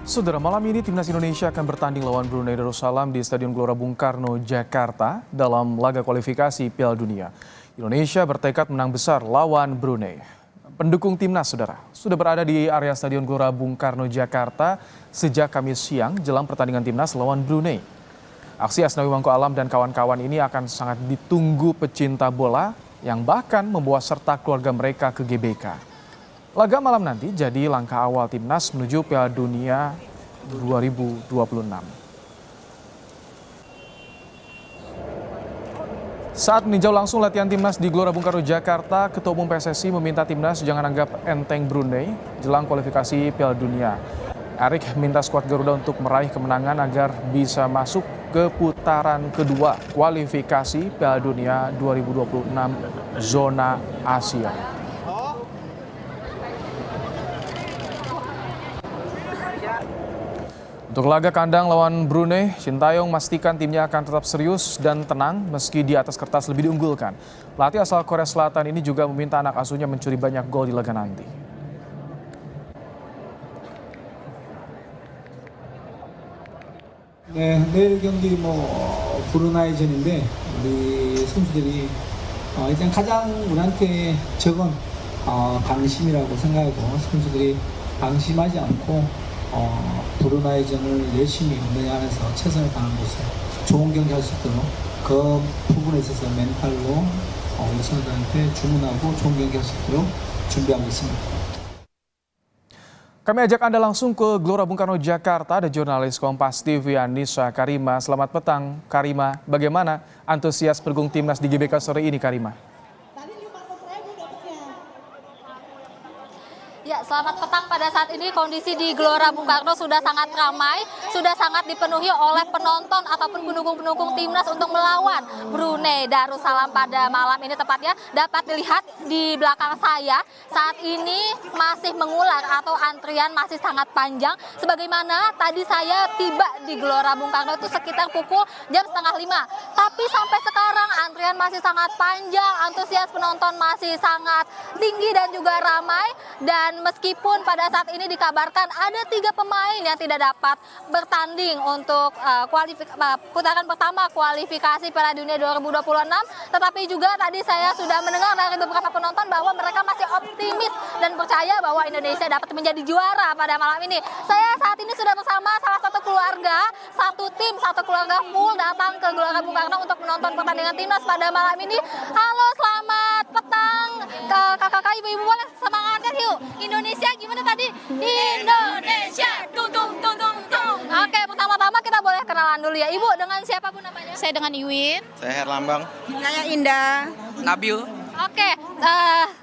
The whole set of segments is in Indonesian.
Saudara, malam ini Timnas Indonesia akan bertanding lawan Brunei Darussalam di Stadion Gelora Bung Karno, Jakarta dalam laga kualifikasi Piala Dunia. Indonesia bertekad menang besar lawan Brunei. Pendukung Timnas, saudara, sudah berada di area Stadion Gelora Bung Karno, Jakarta sejak Kamis siang jelang pertandingan Timnas lawan Brunei. Aksi Asnawi Mangko Alam dan kawan-kawan ini akan sangat ditunggu pecinta bola yang bahkan membawa serta keluarga mereka ke GBK. Laga malam nanti jadi langkah awal Timnas menuju Piala Dunia 2026. Saat meninjau langsung latihan Timnas di Gelora Bung Karno, Jakarta, Ketua Umum PSSI meminta Timnas jangan anggap enteng Brunei jelang kualifikasi Piala Dunia. Erick minta skuad Garuda untuk meraih kemenangan agar bisa masuk ke putaran kedua kualifikasi Piala Dunia 2026 zona Asia. Untuk laga kandang lawan Brunei, Sintayong memastikan timnya akan tetap serius dan tenang meski di atas kertas lebih diunggulkan. Pelatih asal Korea Selatan ini juga meminta anak asuhnya mencuri banyak gol di laga nanti. 네, 내일 경기 브루나이전인데 우리 선수들이 일단 가장 우리한테 적은 방심이라고 생각하고 선수들이 방심하지 않고 브루나이전을 열심히 운영하면서 최선을 다하는 모습 좋은 경기 할 수 있도록 그 부분에 있어서 멘탈로 우리 선수들한테 주문하고 좋은 경기 할 수 있도록 준비하고 있습니다. Kami ajak Anda langsung ke Gelora Bung Karno, Jakarta. Ada jurnalis Kompas TV Anissa Karima. Selamat petang, Karima. Bagaimana antusias pendukung Timnas di GBK sore ini, Karima? Ya, selamat petang. Pada saat ini kondisi di Gelora Bung Karno sudah sangat ramai, sudah sangat dipenuhi oleh penonton ataupun pendukung-pendukung Timnas untuk melawan Brunei Darussalam pada malam ini. Tepatnya dapat dilihat di belakang saya saat ini masih mengular atau antrian masih sangat panjang. Sebagaimana tadi saya tiba di Gelora Bung Karno itu sekitar pukul jam 4:30. Tapi sampai sekarang antrian masih sangat panjang, antusias penonton masih sangat tinggi dan juga ramai. Dan meskipun pada saat ini dikabarkan ada 3 pemain yang tidak dapat bertanding untuk putaran pertama kualifikasi Piala Dunia 2026, tetapi juga tadi saya sudah mendengar dari beberapa penonton bahwa mereka masih optimis dan percaya bahwa Indonesia dapat menjadi juara pada malam ini. Saya saat ini sudah bersama salah satu keluarga, satu tim, satu keluarga full datang ke Gelora Bung Karno untuk menonton pertandingan Timnas pada malam ini. Halo, selamat petang kakak-kakak, ibu-ibu, boleh semangatnya yuk. Indonesia gimana tadi? Indonesia, tung tung tung tung tung. Oke, pertama-tama kita boleh kenalan dulu ya. Ibu, dengan siapa Bu namanya? Saya dengan Iwin. Saya Herlambang. Saya Indah. Nabil. Oke,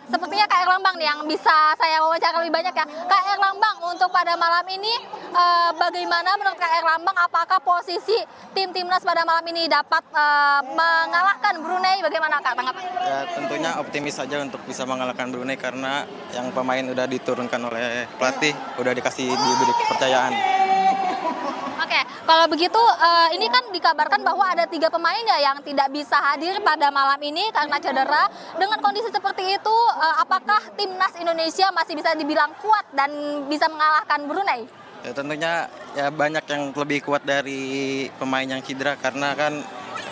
sepertinya Kak Erlambang nih yang bisa saya wawancara lebih banyak ya. Kak Erlambang, untuk pada malam ini bagaimana menurut Kak Erlambang, apakah posisi tim Timnas pada malam ini dapat mengalahkan Brunei? Bagaimana Kak tanggapannya? Ya, tentunya optimis saja untuk bisa mengalahkan Brunei karena yang pemain udah diturunkan oleh pelatih, udah diberi kepercayaan. Oke, kalau begitu ini kan dikabarkan bahwa ada 3 pemain ya yang tidak bisa hadir pada malam ini karena cedera. Dengan kondisi seperti itu, apakah Timnas Indonesia masih bisa dibilang kuat dan bisa mengalahkan Brunei? Ya, tentunya ya banyak yang lebih kuat dari pemain yang cedera karena kan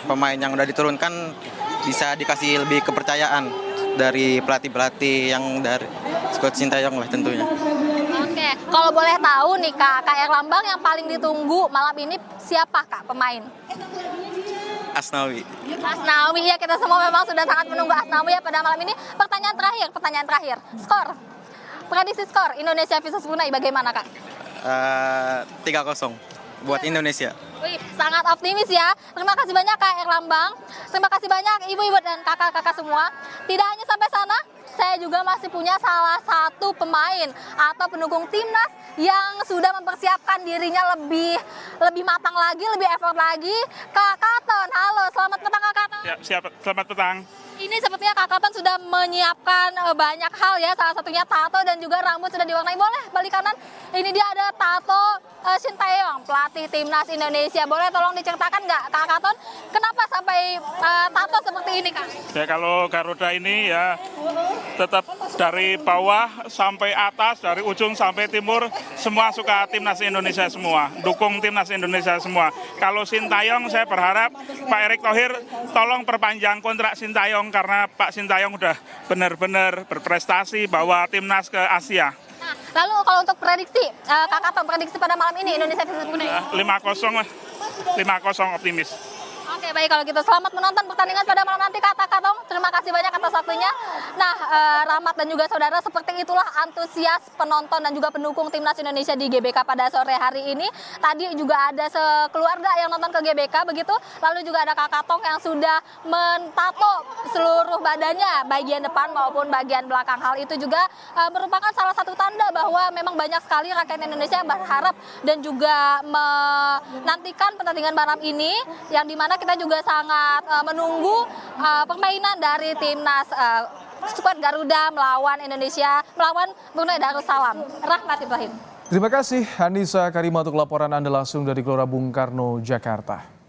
pemain yang udah diturunkan bisa dikasih lebih kepercayaan dari pelatih-pelatih yang dari skuad Sintayong lah tentunya. Oke, kalau boleh tahu nih Kak Erlambang, yang paling ditunggu malam ini siapa Kak pemain? Asnawi. Asnawi, ya, kita semua memang sudah sangat menunggu Asnawi ya pada malam ini. Pertanyaan terakhir. Skor. Prediksi skor Indonesia versus Brunei bagaimana Kak? 3-0 buat Indonesia. Wih, sangat optimis ya. Terima kasih banyak Kak Erlambang. Terima kasih banyak ibu-ibu dan kakak-kakak semua. Tidak hanya sampai sana, saya juga masih punya salah satu pemain atau pendukung Timnas yang sudah mempersiapkan dirinya lebih matang lagi, lebih effort lagi. Kak Katon, halo, selamat petang Kak Katon. Ya, siap, selamat petang. Ini sepertinya Kak Katon sudah menyiapkan banyak hal ya, salah satunya tato dan juga rambut sudah diwarnai. Boleh balik kanan, ini dia ada tato Shin Tae-yong, pelatih timnas Indonesia. Boleh tolong diceritakan nggak, Kak Katon, kenapa sampai tato seperti ini, Kak? Ya kalau Garuda ini ya tetap dari bawah sampai atas, dari ujung sampai timur, semua suka timnas Indonesia semua, dukung timnas Indonesia semua. Kalau Shin Tae-yong, saya berharap Pak Erick Thohir tolong perpanjang kontrak Shin Tae-yong karena Pak Shin Tae-yong udah benar-benar berprestasi bawa timnas ke Asia. Nah, lalu kalau untuk prediksi, Kak Katon, prediksi pada malam ini Indonesia versus Brunei? 5-0 lah, 5-0 optimis. Oke, baik kalau gitu. Selamat menonton pertandingan pada malam nanti, Kak Katong. Terima kasih banyak atas waktunya. Nah, Rahmat dan juga saudara, seperti itulah antusias penonton dan juga pendukung timnas Indonesia di GBK pada sore hari ini. Tadi juga ada sekeluarga yang nonton ke GBK begitu. Lalu juga ada Kak Katong yang sudah mentato seluruh badannya, bagian depan maupun bagian belakang. Hal itu juga merupakan salah satu tanda bahwa memang banyak sekali rakyat Indonesia yang berharap dan juga menantikan pertandingan malam ini, yang dimana kita juga sangat menunggu permainan dari timnas skuad Garuda melawan Brunei Darussalam. Rahmat Ibrahim. Terima kasih Anissa Karima untuk laporan Anda langsung dari Gelora Bung Karno, Jakarta.